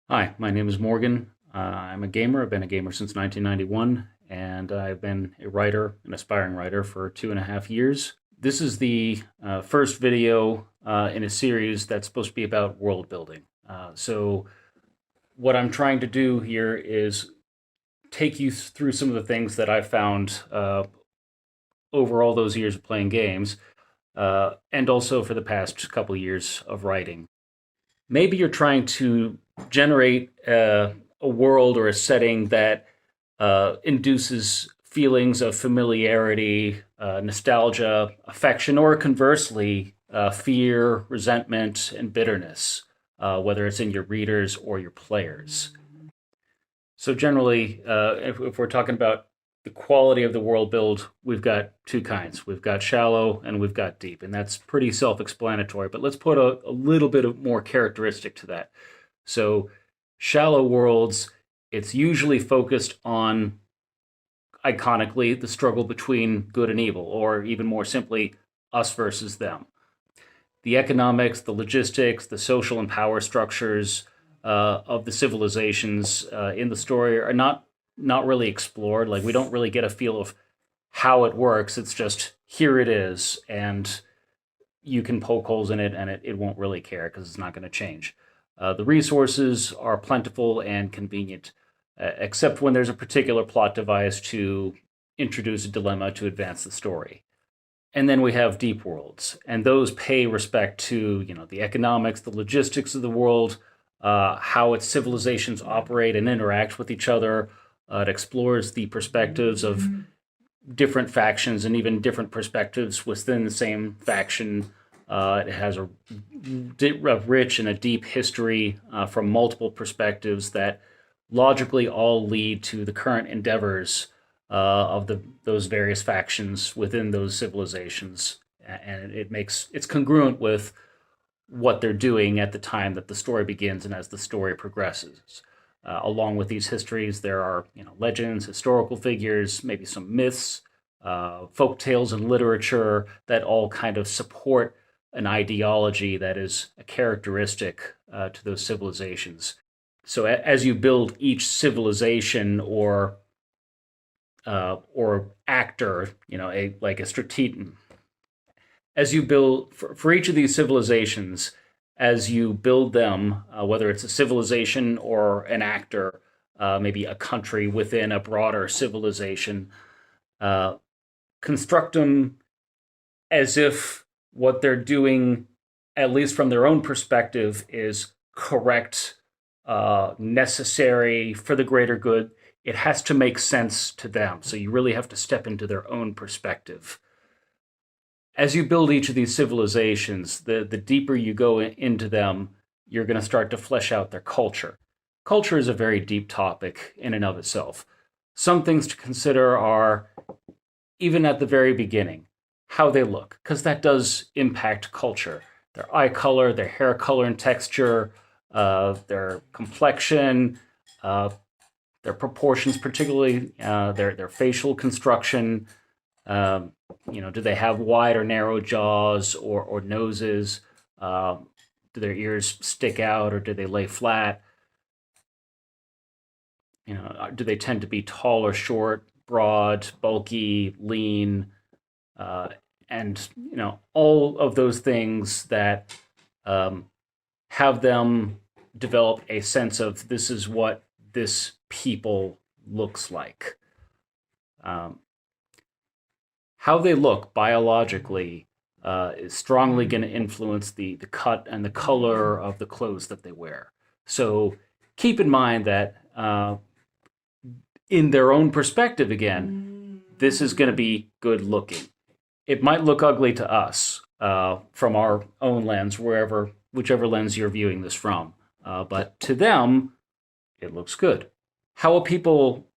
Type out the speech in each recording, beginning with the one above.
Hi, my name is Morgan. I'm a gamer. I've been a gamer since 1991, and I've been a writer, an aspiring writer, for 2.5 years. This is the first video in a series that's supposed to be about world building. So, what I'm trying to do here is take you through some of the things that I've found over all those years of playing games, and also for the past couple years of writing. Maybe you're trying to generate a world or a setting that induces feelings of familiarity, nostalgia, affection, or conversely, fear, resentment, and bitterness, whether it's in your readers or your players. So, generally, if we're talking about the quality of the world build, we've got two kinds. We've got shallow and we've got deep, and that's pretty self explanatory. But let's put a little bit of more characteristic to that. So, shallow worlds, it's usually focused on, iconically, the struggle between good and evil, or even more simply, us versus them. The economics, the logistics, the social and power structures of the civilizations in the story are not really explored. Like, we don't really get a feel of how it works. It's just here it is, and you can poke holes in it, and it won't really care because it's not going to change. The resources are plentiful and convenient, except when there's a particular plot device to introduce a dilemma to advance the story. And then we have deep worlds, and those pay respect to the economics, the logistics of the world, how its civilizations operate and interact with each other. It explores the perspectives of different factions and even different perspectives within the same faction. It has a rich and a deep history from multiple perspectives that logically all lead to the current endeavors of those various factions within those civilizations, and it's congruent with what they're doing at the time that the story begins and as the story progresses. Along with these histories, there are legends, historical figures, maybe some myths, folk tales, and literature that all kind of support an ideology that is a characteristic to those civilizations. So as you build each civilization or actor, a strategic, as you build for each of these civilizations, as you build them, whether it's a civilization or an actor, maybe a country within a broader civilization, uh, construct them as if what they're doing, at least from their own perspective, is correct, necessary for the greater good. It has to make sense to them. So you really have to step into their own perspective. As you build each of these civilizations, the deeper you go into them, you're going to start to flesh out their culture. Culture is a very deep topic in and of itself. Some things to consider are, even at the very beginning, how they look, because that does impact culture. Their eye color, their hair color and texture, their complexion, uh, their proportions, particularly their facial construction. Um, do they have wide or narrow jaws or noses? Do their ears stick out or do they lay flat? Do they tend to be tall or short, broad, bulky, lean? Uh, and all of those things that um, have them develop a sense of this is what this people looks like. Um, how they look biologically is strongly going to influence the cut and the color of the clothes that they wear. So keep in mind that in their own perspective, again, this is going to be good looking. It might look ugly to us from our own lens, whichever lens you're viewing this from. But to them, it looks good. How a people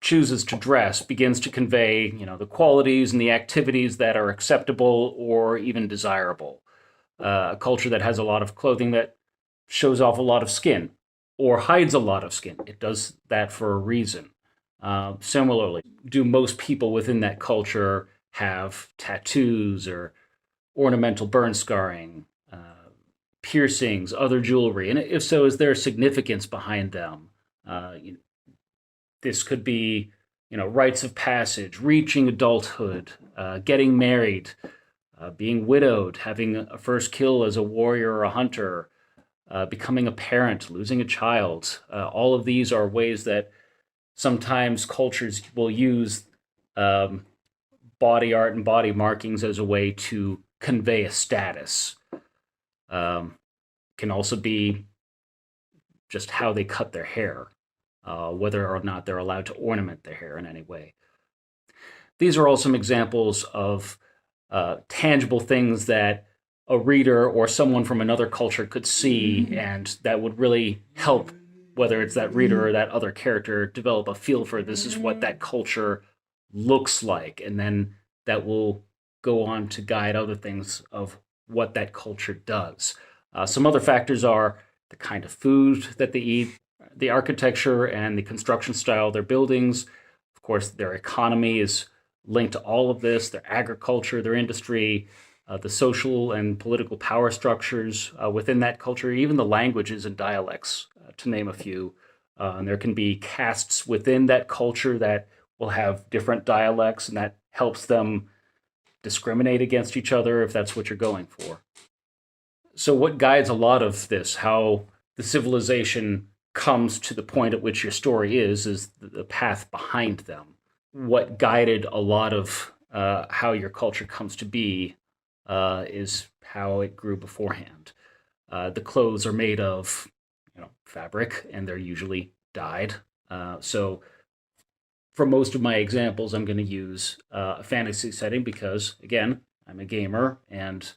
chooses to dress begins to convey, the qualities and the activities that are acceptable or even desirable. A culture that has a lot of clothing that shows off a lot of skin or hides a lot of skin, it does that for a reason. Similarly, do most people within that culture have tattoos or ornamental burn scarring? piercings, other jewelry? And if so, is there significance behind them? This could be, rites of passage, reaching adulthood, getting married, being widowed, having a first kill as a warrior or a hunter, becoming a parent, losing a child. All of these are ways that sometimes cultures will use body art and body markings as a way to convey a status. Can also be just how they cut their hair, whether or not they're allowed to ornament their hair in any way. These are all some examples of tangible things that a reader or someone from another culture could see, and that would really help, whether it's that reader or that other character, develop a feel for this is what that culture looks like. And then that will go on to guide other things of what that culture does. Some other factors are the kind of food that they eat, the architecture and the construction style of their buildings. Of course, their economy is linked to all of this, their agriculture, their industry, the social and political power structures within that culture, even the languages and dialects, to name a few. And there can be castes within that culture that will have different dialects, and that helps them discriminate against each other if that's what you're going for. So what guides a lot of this, how the civilization comes to the point at which your story is the path behind them. What guided a lot of how your culture comes to be is how it grew beforehand. The clothes are made of fabric, and they're usually dyed. So for most of my examples, I'm going to use a fantasy setting because, again, I'm a gamer and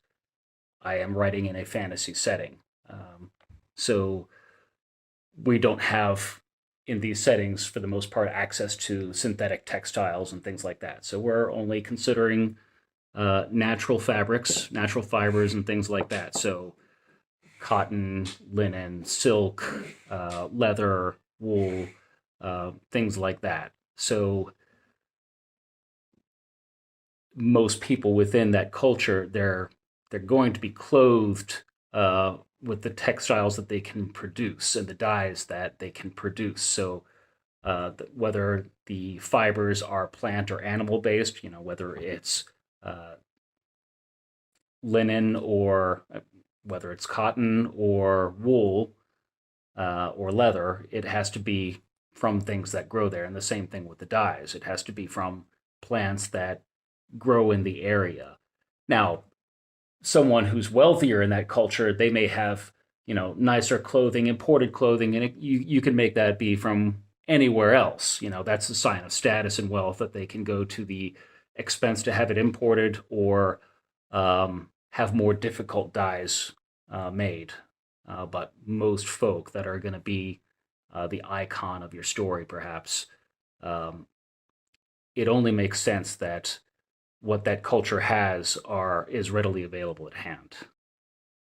I am writing in a fantasy setting. So we don't have, in these settings, for the most part, access to synthetic textiles and things like that. So we're only considering natural fabrics, natural fibers, and things like that. So cotton, linen, silk, leather, wool, things like that. So most people within that culture, they're going to be clothed with the textiles that they can produce and the dyes that they can produce. So whether the fibers are plant or animal based, whether it's linen or whether it's cotton or wool or leather, it has to be from things that grow there. And the same thing with the dyes. It has to be from plants that grow in the area. Now, someone who's wealthier in that culture, they may have, nicer clothing, imported clothing, and you can make that be from anywhere else. That's a sign of status and wealth that they can go to the expense to have it imported or have more difficult dyes made. But most folk that are going to be the icon of your story, perhaps, it only makes sense that what that culture has is readily available at hand.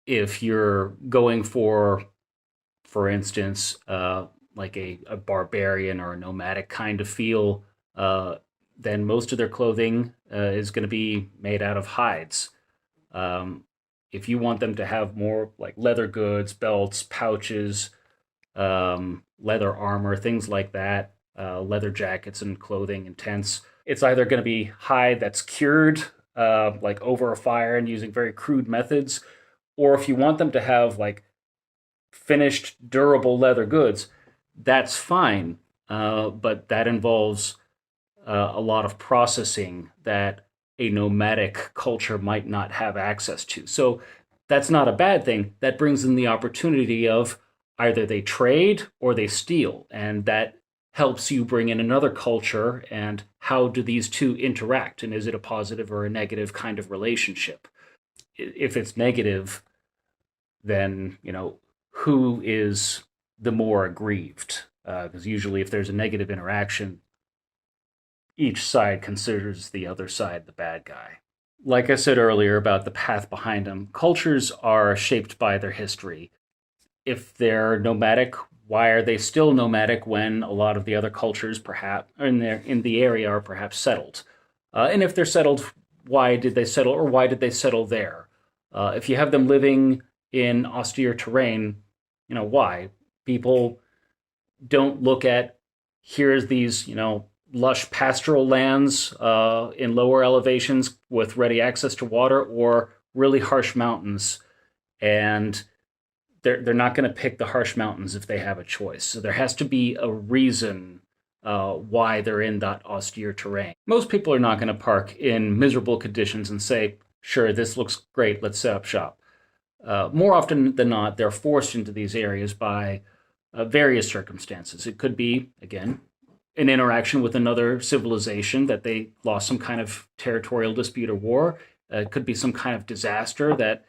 If you're going for instance, like a barbarian or a nomadic kind of feel, then most of their clothing is going to be made out of hides. If you want them to have more like leather goods, belts, pouches, leather armor, things like that, leather jackets and clothing and tents, it's either going to be hide that's cured, like over a fire and using very crude methods, or if you want them to have like finished, durable leather goods, that's fine. But that involves a lot of processing that a nomadic culture might not have access to. So that's not a bad thing. That brings in the opportunity of either they trade or they steal, and that helps you bring in another culture, and how do these two interact, and is it a positive or a negative kind of relationship? If it's negative, then who is the more aggrieved? Because usually if there's a negative interaction, each side considers the other side the bad guy. Like I said earlier about the path behind them, cultures are shaped by their history. If they're nomadic, why are they still nomadic when a lot of the other cultures, perhaps in the area, are perhaps settled? And if they're settled, why did they settle, or why did they settle there? If you have them living in austere terrain. Why? People don't look at, here's these, lush pastoral lands in lower elevations with ready access to water, or really harsh mountains. And they're not going to pick the harsh mountains if they have a choice. So there has to be a reason why they're in that austere terrain. Most people are not going to park in miserable conditions and say, sure, this looks great, let's set up shop. More often than not, they're forced into these areas by various circumstances. It could be, again, an interaction with another civilization that they lost some kind of territorial dispute or war. It could be some kind of disaster that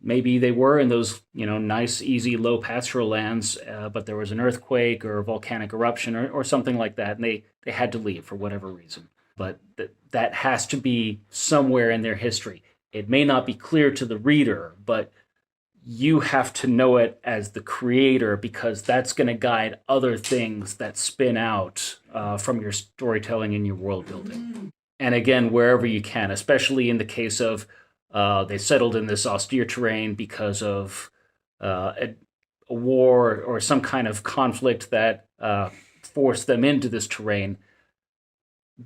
maybe they were in those, nice, easy, low pastoral lands, but there was an earthquake or a volcanic eruption or something like that, and they had to leave for whatever reason. But that has to be somewhere in their history. It may not be clear to the reader, but you have to know it as the creator, because that's going to guide other things that spin out from your storytelling and your world building. And again, wherever you can, especially in the case of they settled in this austere terrain because of a war or some kind of conflict that forced them into this terrain.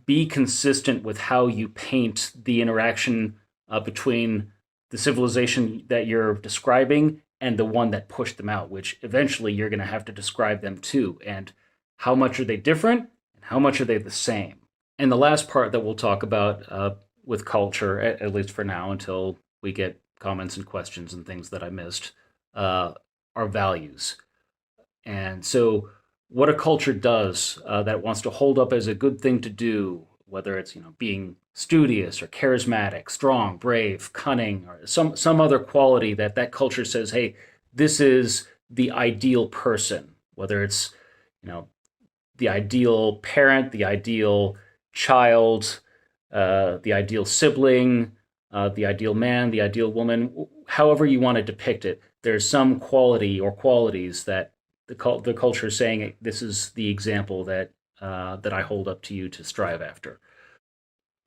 Be consistent with how you paint the interaction between the civilization that you're describing and the one that pushed them out, which eventually you're going to have to describe them too. And how much are they different and how much are they the same? And the last part that we'll talk about with culture, at least for now, until we get comments and questions and things that I missed, are values. And so what a culture does that wants to hold up as a good thing to do, whether it's being studious or charismatic, strong, brave, cunning, or some other quality that culture says, hey, this is the ideal person, whether it's the ideal parent, the ideal child, the ideal sibling, the ideal man, the ideal woman, however you want to depict it. There's some quality or qualities that the culture is saying, this is the example that I hold up to you to strive after.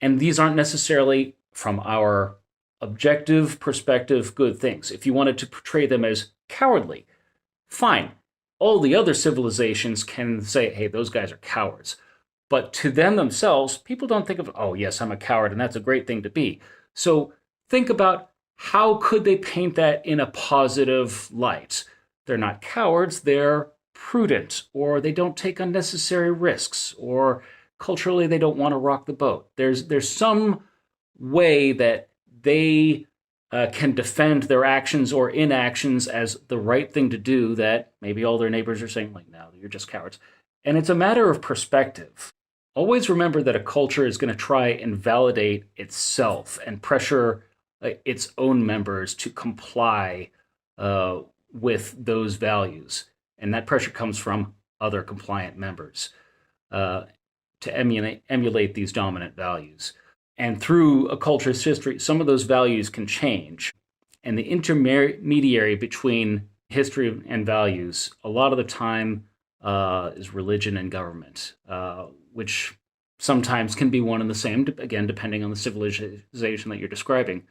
And these aren't necessarily, from our objective perspective, good things. If you wanted to portray them as cowardly, fine. All the other civilizations can say, hey, those guys are cowards. But to them themselves, people don't think of, oh, yes, I'm a coward, and that's a great thing to be. So think about, how could they paint that in a positive light? They're not cowards, they're prudent, or they don't take unnecessary risks, or culturally they don't want to rock the boat. There's some way that they can defend their actions or inactions as the right thing to do that maybe all their neighbors are saying, like, no, you're just cowards. And it's a matter of perspective. Always remember that a culture is going to try and validate itself and pressure its own members to comply with those values. And that pressure comes from other compliant members to emulate these dominant values. And through a culture's history, some of those values can change. And the intermediary between history and values, a lot of the time, is religion and government, which sometimes can be one and the same, again, depending on the civilization that you're describing.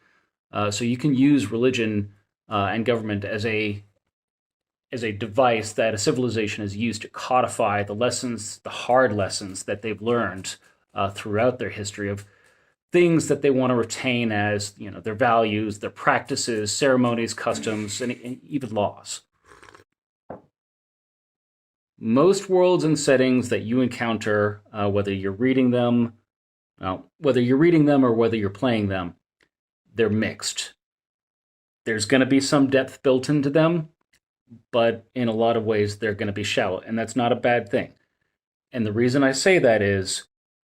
So you can use religion and government as a device that a civilization has used to codify the lessons, the hard lessons that they've learned throughout their history of things that they want to retain as, their values, their practices, ceremonies, customs, and even laws. Most worlds and settings that you encounter, whether you're reading them or whether you're playing them, they're mixed. There's going to be some depth built into them, but in a lot of ways, they're going to be shallow, and that's not a bad thing. And the reason I say that is,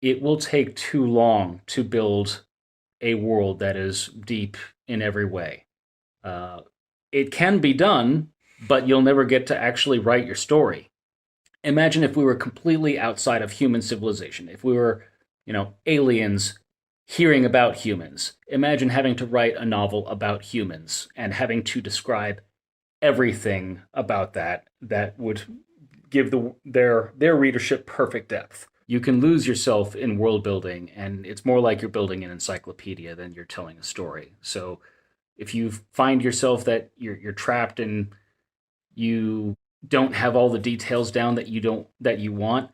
it will take too long to build a world that is deep in every way. It can be done, but you'll never get to actually write your story. Imagine if we were completely outside of human civilization. If we were, aliens hearing about humans. Imagine having to write a novel about humans and having to describe everything about that would give their readership perfect depth. You can lose yourself in world building, and it's more like you're building an encyclopedia than you're telling a story. So if you find yourself that you're trapped and you don't have all the details down that you want,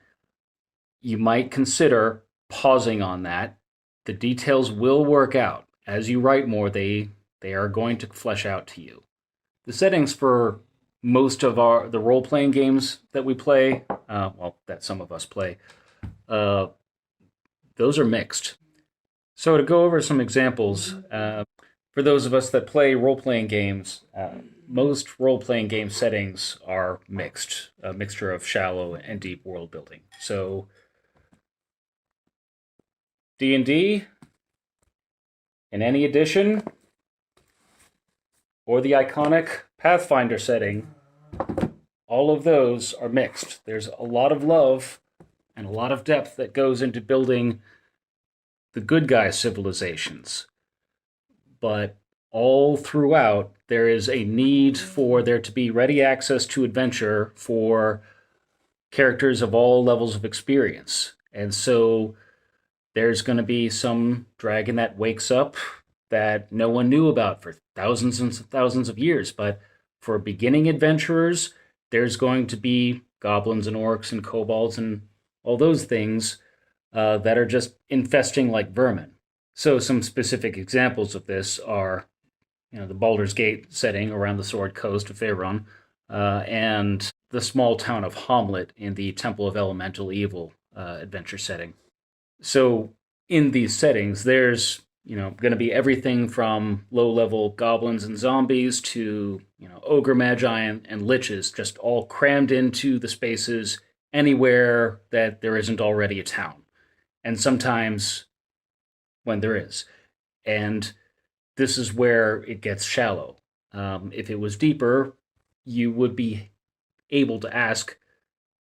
you might consider pausing on that. The details will work out. As you write more, they are going to flesh out to you. The settings for most of the role-playing games that we play, that some of us play, those are mixed. So to go over some examples, for those of us that play role-playing games, most role-playing game settings are mixed, a mixture of shallow and deep world building. So D&D, in any edition, or the iconic Pathfinder setting, all of those are mixed. There's a lot of love and a lot of depth that goes into building the good guy civilizations. But all throughout, there is a need for there to be ready access to adventure for characters of all levels of experience. And so there's going to be some dragon that wakes up that no one knew about for thousands and thousands of years. But for beginning adventurers, there's going to be goblins and orcs and kobolds and all those things that are just infesting like vermin. So some specific examples of this are, the Baldur's Gate setting around the Sword Coast of Faerun, and the small town of Hamlet in the Temple of Elemental Evil adventure setting. So in these settings, there's going to be everything from low-level goblins and zombies to ogre magi and liches, just all crammed into the spaces anywhere that there isn't already a town, and sometimes when there is. And this is where it gets shallow. If it was deeper, you would be able to ask,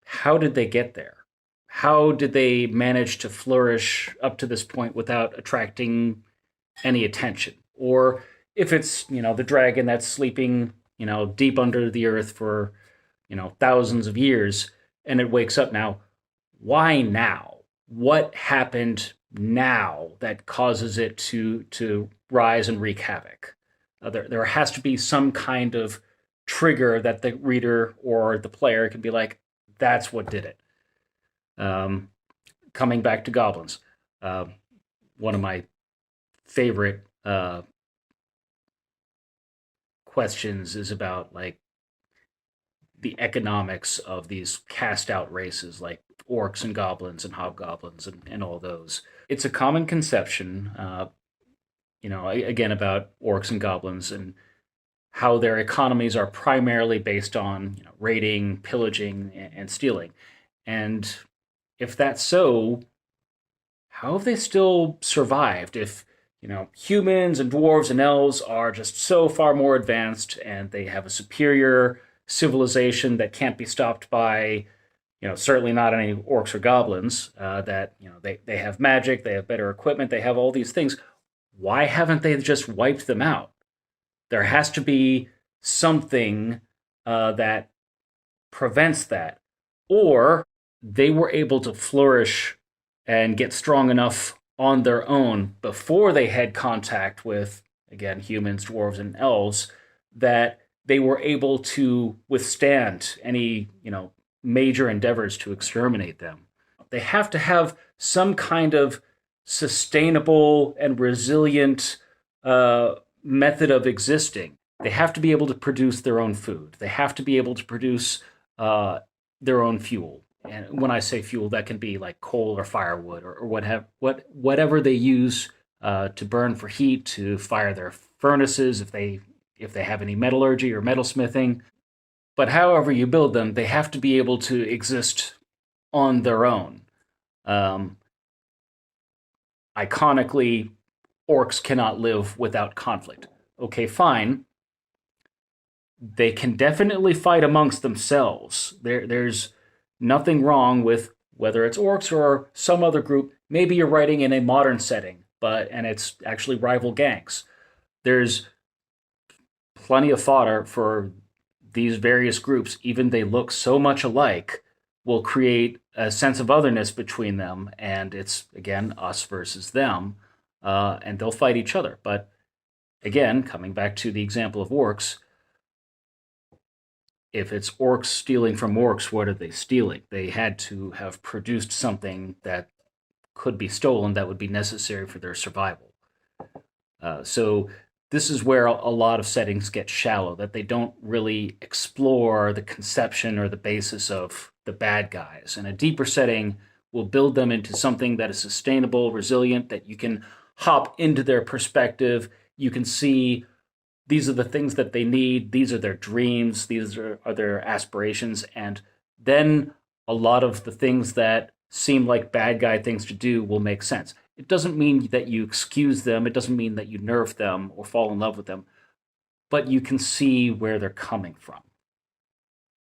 how did they get there? How did they manage to flourish up to this point without attracting any attention? Or if it's, the dragon that's sleeping, deep under the earth for, thousands of years, and it wakes up now, why now? What happened now that causes it to rise and wreak havoc? There has to be some kind of trigger that the reader or the player can be like, that's what did it. Coming back to goblins, one of my favorite questions is about the economics of these cast out races like orcs and goblins and hobgoblins and all those. It's a common conception, again, about orcs and goblins and how their economies are primarily based on raiding, pillaging, and stealing. And if that's so, how have they still survived if, humans and dwarves and elves are just so far more advanced and they have a superior civilization that can't be stopped by, certainly not any orcs or goblins, that, they have magic, they have better equipment, they have all these things. Why haven't they just wiped them out? There has to be something that prevents that. Or they were able to flourish and get strong enough on their own before they had contact with, again, humans, dwarves, and elves, that they were able to withstand any, major endeavors to exterminate them. They have to have some kind of sustainable and resilient method of existing. They have to be able to produce their own food. They have to be able to produce their own fuel. And when I say fuel, that can be like coal or firewood or whatever they use to burn for heat, to fire their furnaces if they have any metallurgy or metalsmithing. But however you build them, they have to be able to exist on their own. Iconically, orcs cannot live without conflict. Okay, fine. They can definitely fight amongst themselves. There's nothing wrong with whether it's orcs or some other group. Maybe you're writing in a modern setting, and it's actually rival gangs. There's plenty of fodder for these various groups, even they look so much alike, will create a sense of otherness between them, and it's, again, us versus them, and they'll fight each other. But again, coming back to the example of orcs, if it's orcs stealing from orcs, what are they stealing? They had to have produced something that could be stolen that would be necessary for their survival. So this is where a lot of settings get shallow, that they don't really explore the conception or the basis of the bad guys. And a deeper setting will build them into something that is sustainable, resilient, that you can hop into their perspective. You can see these are the things that they need. These are their dreams. These are their aspirations. And then a lot of the things that seem like bad guy things to do will make sense. It doesn't mean that you excuse them. It doesn't mean that you nerf them or fall in love with them, but you can see where they're coming from.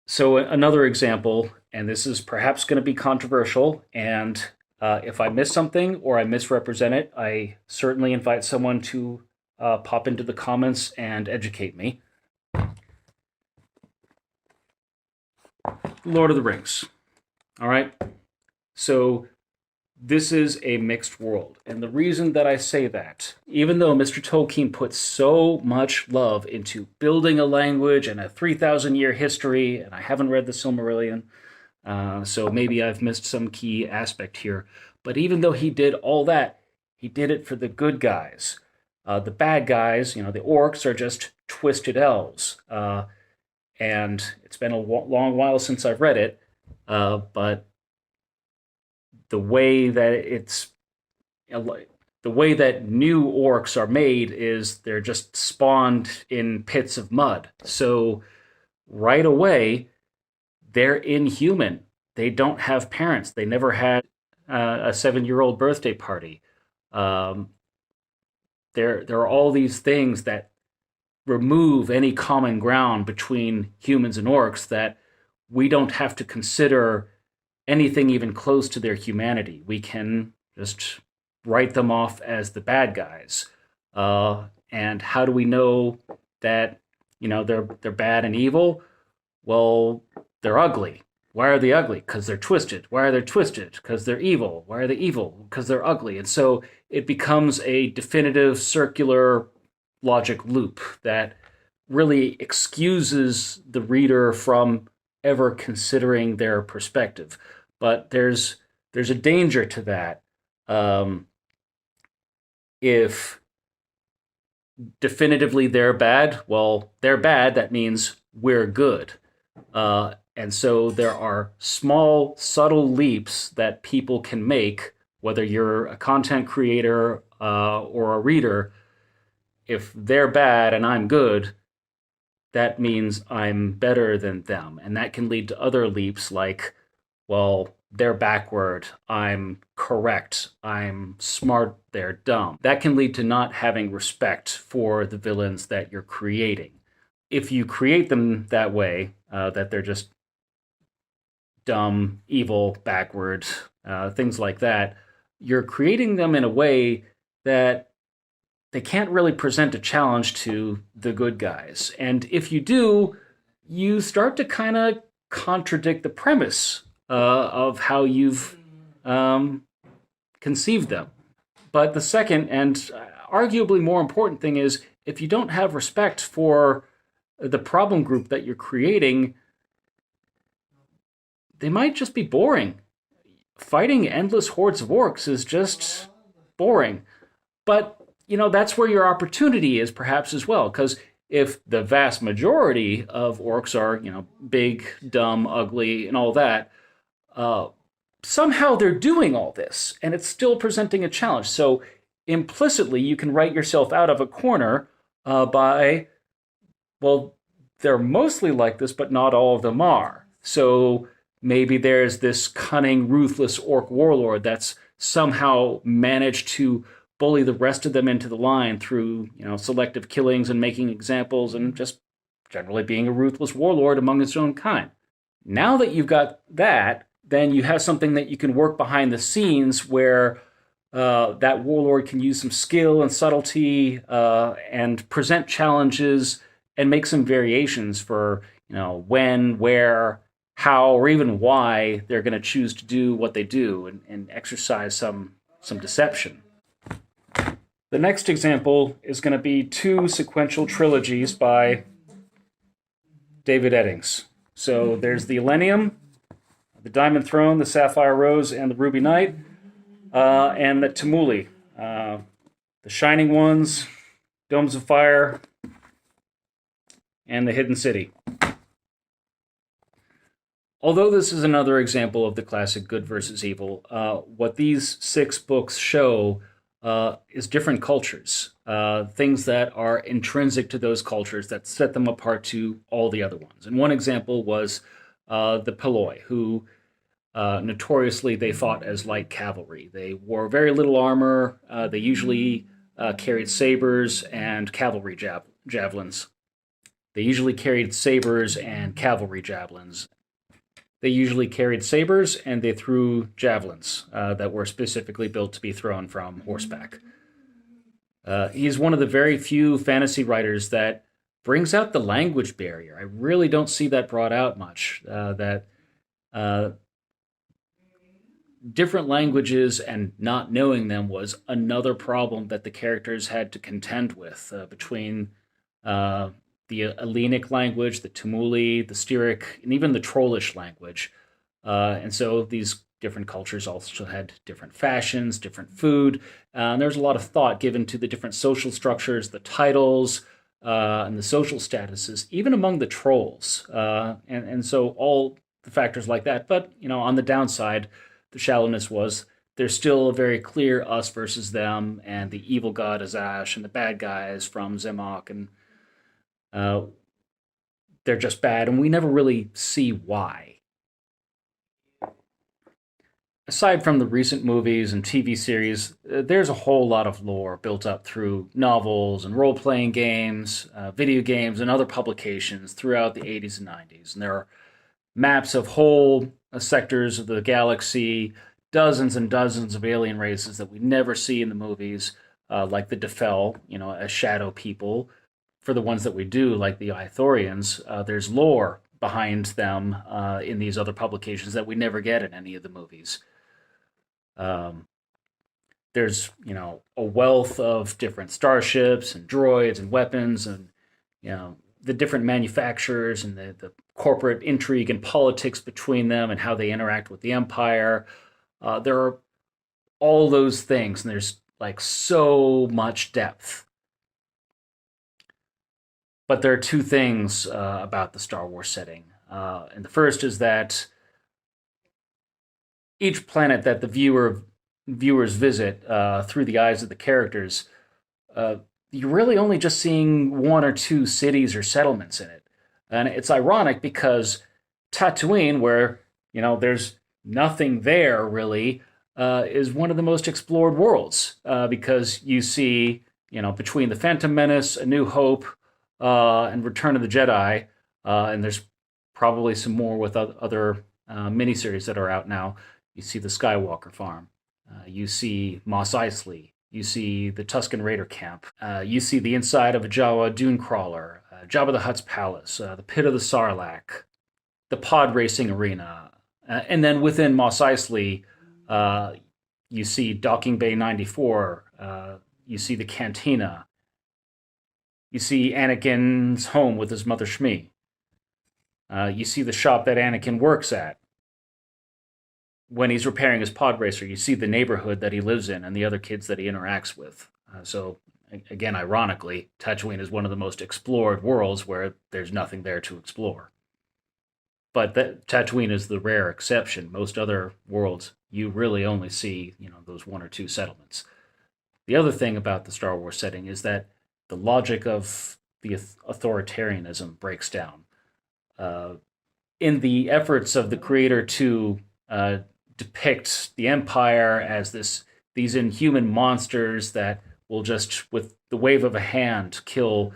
So another example, and this is perhaps going to be controversial, and if I miss something or I misrepresent it, I certainly invite someone to pop into the comments and educate me. Lord of the Rings. All right. So this is a mixed world. And the reason that I say that, even though Mr. Tolkien put so much love into building a language and a 3,000-year history, and I haven't read the Silmarillion, so maybe I've missed some key aspect here. But even though he did all that, he did it for the good guys. The bad guys, the orcs, are just twisted elves. And it's been a long while since I've read it, but the way that new orcs are made is they're just spawned in pits of mud. So right away, they're inhuman. They don't have parents. They never had a 7-year-old birthday party. There are all these things that remove any common ground between humans and orcs, that we don't have to consider anything even close to their humanity. We can just write them off as the bad guys. And how do we know that they're bad and evil? Well, they're ugly. Why are they ugly? Because they're twisted. Why are they twisted? Because they're evil. Why are they evil? Because they're ugly. And so it becomes a definitive circular logic loop that really excuses the reader from ever considering their perspective. But there's a danger to that. If definitively they're bad, well, they're bad. That means we're good. And so there are small, subtle leaps that people can make, whether you're a content creator or a reader. If they're bad and I'm good, that means I'm better than them. And that can lead to other leaps like, well, they're backward, I'm correct, I'm smart, they're dumb. That can lead to not having respect for the villains that you're creating. If you create them that way, that they're just dumb, evil, backward, things like that, you're creating them in a way that they can't really present a challenge to the good guys. And if you do, you start to kind of contradict the premise of how you've conceived them. But the second and arguably more important thing is, if you don't have respect for the problem group that you're creating, they might just be boring. Fighting endless hordes of orcs is just boring. But that's where your opportunity is perhaps as well, because if the vast majority of orcs are, big, dumb, ugly, and all that, somehow they're doing all this, and it's still presenting a challenge. So implicitly, you can write yourself out of a corner by, well, they're mostly like this, but not all of them are. So maybe there's this cunning, ruthless orc warlord that's somehow managed to bully the rest of them into the line through, selective killings and making examples and just generally being a ruthless warlord among its own kind. Now that you've got that, then you have something that you can work behind the scenes where that warlord can use some skill and subtlety and present challenges and make some variations for, when, where, how, or even why they're going to choose to do what they do and exercise some deception. The next example is going to be two sequential trilogies by David Eddings. So there's the Elenium, the Diamond Throne, the Sapphire Rose, and the Ruby Knight, and the Tumuli, the Shining Ones, Domes of Fire, and the Hidden City. Although this is another example of the classic good versus evil, what these 6 books show is different cultures, things that are intrinsic to those cultures that set them apart to all the other ones. And one example was the Polloi, who notoriously they fought as light cavalry. They wore very little armor. They usually carried sabers and cavalry javelins. They usually carried sabers and cavalry javelins. They usually carried sabers and they threw javelins that were specifically built to be thrown from horseback. He's one of the very few fantasy writers that brings out the language barrier. I really don't see that brought out much. Different languages and not knowing them was another problem that the characters had to contend with between the Hellenic language, the Tumuli, the Styric, and even the Trollish language. And so these different cultures also had different fashions, different food, and there's a lot of thought given to the different social structures, the titles, and the social statuses, even among the trolls. And so all the factors like that. But, on the downside, the shallowness was there's still a very clear us versus them, and the evil god Azash and the bad guys from Zemok, and they're just bad, and we never really see why. Aside from the recent movies and TV series, there's a whole lot of lore built up through novels and role-playing games, video games, and other publications throughout the 80s and 90s. And there are maps of whole sectors of the galaxy, dozens and dozens of alien races that we never see in the movies, like the Defel, as shadow people. For the ones that we do, like the Ithorians, there's lore behind them in these other publications that we never get in any of the movies. There's, a wealth of different starships and droids and weapons and, the different manufacturers and the corporate intrigue and politics between them and how they interact with the Empire. There are all those things, and there's like so much depth. But there are two things about the Star Wars setting. And the first is that each planet that the viewers visit through the eyes of the characters, you're really only just seeing 1 or 2 cities or settlements in it. And it's ironic because Tatooine, where, there's nothing there really, is one of the most explored worlds because you see, between the Phantom Menace, A New Hope, and Return of the Jedi, and there's probably some more with other miniseries that are out now. You see the Skywalker farm, you see Mos Eisley, you see the Tusken Raider camp, you see the inside of a Jawa dune crawler, Jabba the Hutt's palace, the pit of the Sarlacc, the pod racing arena, and then within Mos Eisley, you see Docking Bay 94, you see the cantina. You see Anakin's home with his mother Shmi. You see the shop that Anakin works at. When he's repairing his pod racer, you see the neighborhood that he lives in and the other kids that he interacts with. So, again, ironically, Tatooine is one of the most explored worlds where there's nothing there to explore. But Tatooine is the rare exception. Most other worlds, you really only see, those 1 or 2 settlements. The other thing about the Star Wars setting is that the logic of the authoritarianism breaks down. In the efforts of the creator to depict the Empire as these inhuman monsters that will just, with the wave of a hand, kill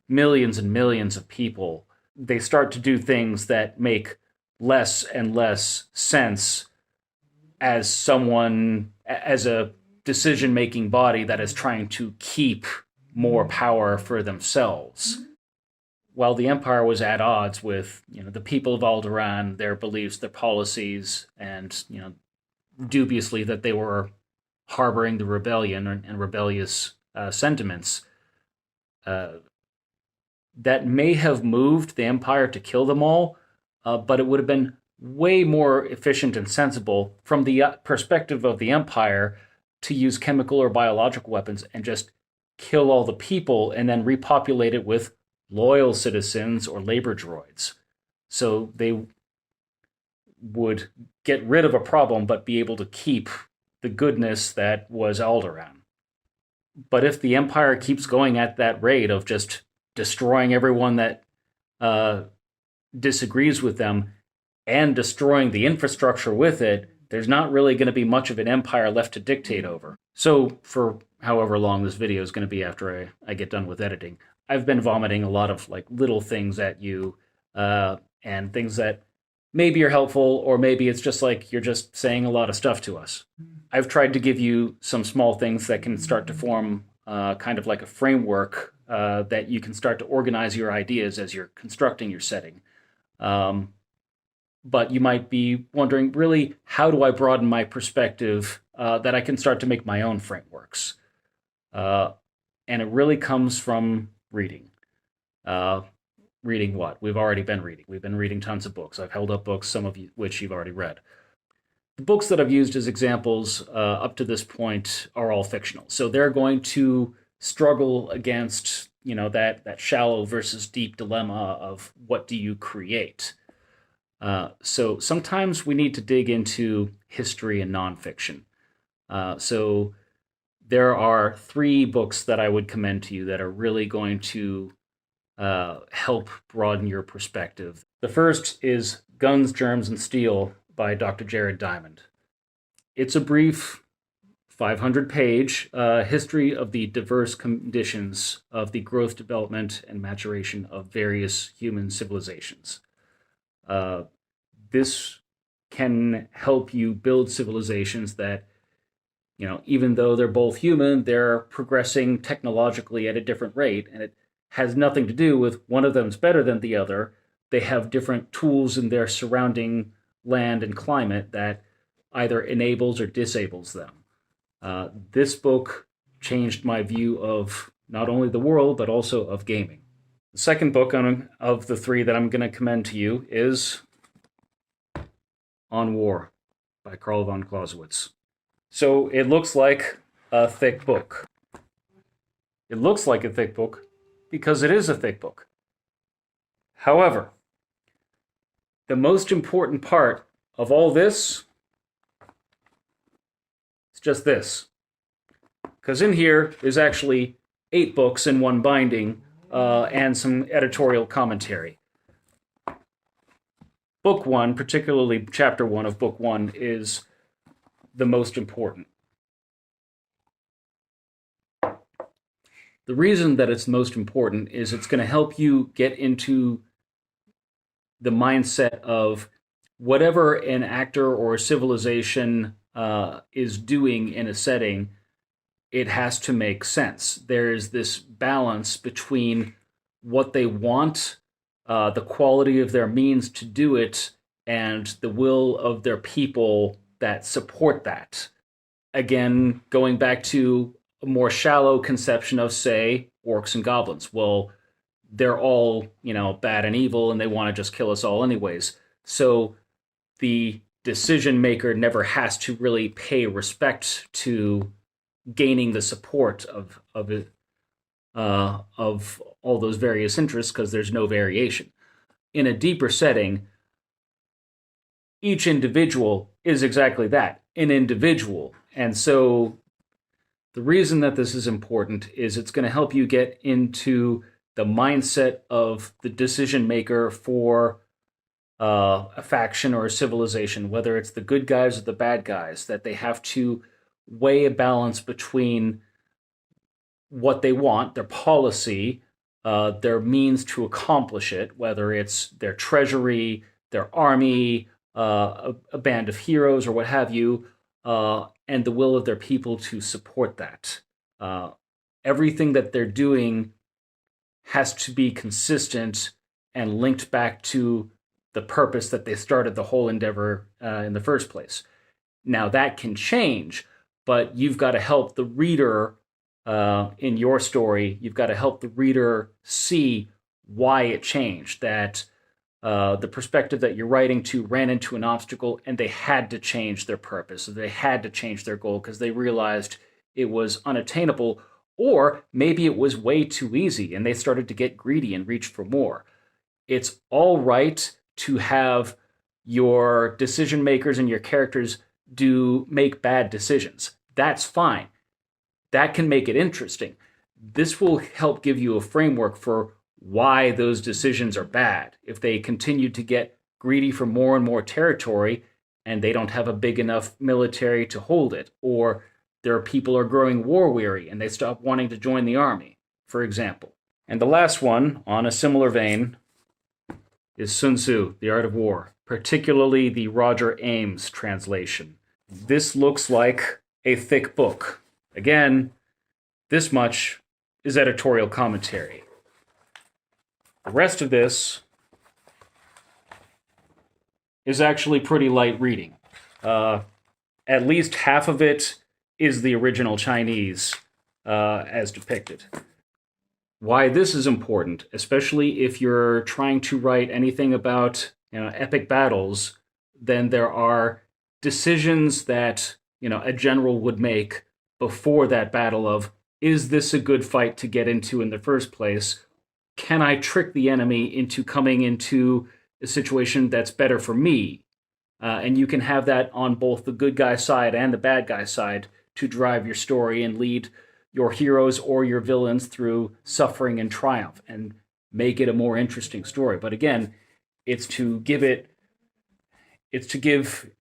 millions and millions of people, they start to do things that make less and less sense as a decision-making body that is trying to keep more power for themselves. While the Empire was at odds with, the people of Alderaan, their beliefs, their policies, and, dubiously that they were harboring the rebellion and rebellious sentiments that may have moved the Empire to kill them all, but it would have been way more efficient and sensible from the perspective of the Empire to use chemical or biological weapons and just kill all the people and then repopulate it with loyal citizens or labor droids. So they would get rid of a problem but be able to keep the goodness that was Alderaan. But if the Empire keeps going at that rate of just destroying everyone that disagrees with them and destroying the infrastructure with it, there's not really going to be much of an empire left to dictate over. So for however long this video is going to be after I get done with editing, I've been vomiting a lot of like little things at you and things that maybe are helpful, or maybe it's just like you're just saying a lot of stuff to us. I've tried to give you some small things that can start to form kind of like a framework that you can start to organize your ideas as you're constructing your setting. But you might be wondering, really, how do I broaden my perspective that I can start to make my own frameworks? And it really comes from reading. Reading what? We've already been reading. We've been reading tons of books. I've held up books, some of which you've already read. The books that I've used as examples up to this point are all fictional. So they're going to struggle against, that shallow versus deep dilemma of what do you create? So sometimes we need to dig into history and nonfiction. So there are 3 books that I would commend to you that are really going to help broaden your perspective. The first is Guns, Germs, and Steel by Dr. Jared Diamond. It's a brief 500-page history of the diverse conditions of the growth, development, and maturation of various human civilizations. This can help you build civilizations that, even though they're both human, they're progressing technologically at a different rate, and it has nothing to do with one of them's better than the other. They have different tools in their surrounding land and climate that either enables or disables them. This book changed my view of not only the world, but also of gaming. The second book of the 3 that I'm going to commend to you is On War by Carl von Clausewitz. So it looks like a thick book. It looks like a thick book because it is a thick book. However, the most important part of all this is just this. Because in here is actually 8 books in one binding and some editorial commentary. Book 1, particularly Chapter 1 of Book 1, is the most important. The reason that it's most important is it's going to help you get into the mindset of whatever an actor or a civilization is doing in a setting, it has to make sense. There's this balance between what they want, the quality of their means to do it, and the will of their people that support that. Again, going back to a more shallow conception of, say, orcs and goblins. Well, they're all, bad and evil, and they want to just kill us all anyways. So the decision maker never has to really pay respect to gaining the support of all those various interests, because there's no variation. In a deeper setting, each individual is exactly that, an individual. And so the reason that this is important is it's going to help you get into the mindset of the decision maker for a faction or a civilization, whether it's the good guys or the bad guys, that they have to weigh a balance between what they want, their policy, their means to accomplish it, whether it's their treasury, their army, a band of heroes, or what have you, and the will of their people to support that. Everything that they're doing has to be consistent and linked back to the purpose that they started the whole endeavor in the first place. Now, that can change, but you've got to help the reader in your story, you've got to help the reader see why it changed, that the perspective that you're writing to ran into an obstacle and they had to change their purpose. So they had to change their goal because they realized it was unattainable, or maybe it was way too easy and they started to get greedy and reach for more. It's all right to have your decision makers and your characters make bad decisions. That's fine. That can make it interesting. This will help give you a framework for why those decisions are bad. If they continue to get greedy for more and more territory and they don't have a big enough military to hold it, or their people are growing war weary and they stop wanting to join the army, for example. And the last one, on a similar vein, is Sun Tzu, The Art of War, particularly the Roger Ames translation. This looks like a thick book. Again, this much is editorial commentary. The rest of this is actually pretty light reading. At least half of it is the original Chinese as depicted. Why this is important, especially if you're trying to write anything about epic battles, then there are decisions that a general would make before that battle of, is this a good fight to get into in the first place? Can I trick the enemy into coming into a situation that's better for me? And you can have that on both the good guy side and the bad guy side to drive your story and lead your heroes or your villains through suffering and triumph and make it a more interesting story. But again, it's to give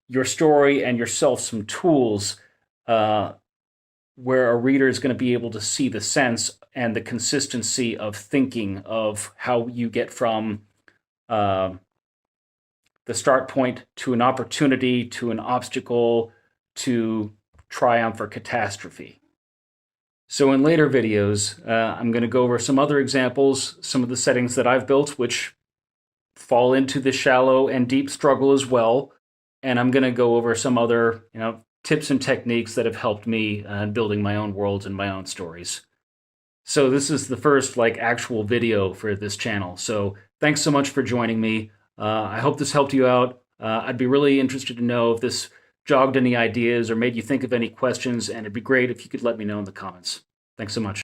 your story and yourself some tools where a reader is going to be able to see the sense and the consistency of thinking of how you get from the start point to an opportunity, to an obstacle, to triumph or catastrophe. So in later videos, I'm going to go over some other examples, some of the settings that I've built, which fall into the shallow and deep struggle as well. And I'm going to go over some other, tips and techniques that have helped me in building my own worlds and my own stories. So this is the first actual video for this channel. So thanks so much for joining me. I hope this helped you out. I'd be really interested to know if this jogged any ideas or made you think of any questions, and it'd be great if you could let me know in the comments. Thanks so much.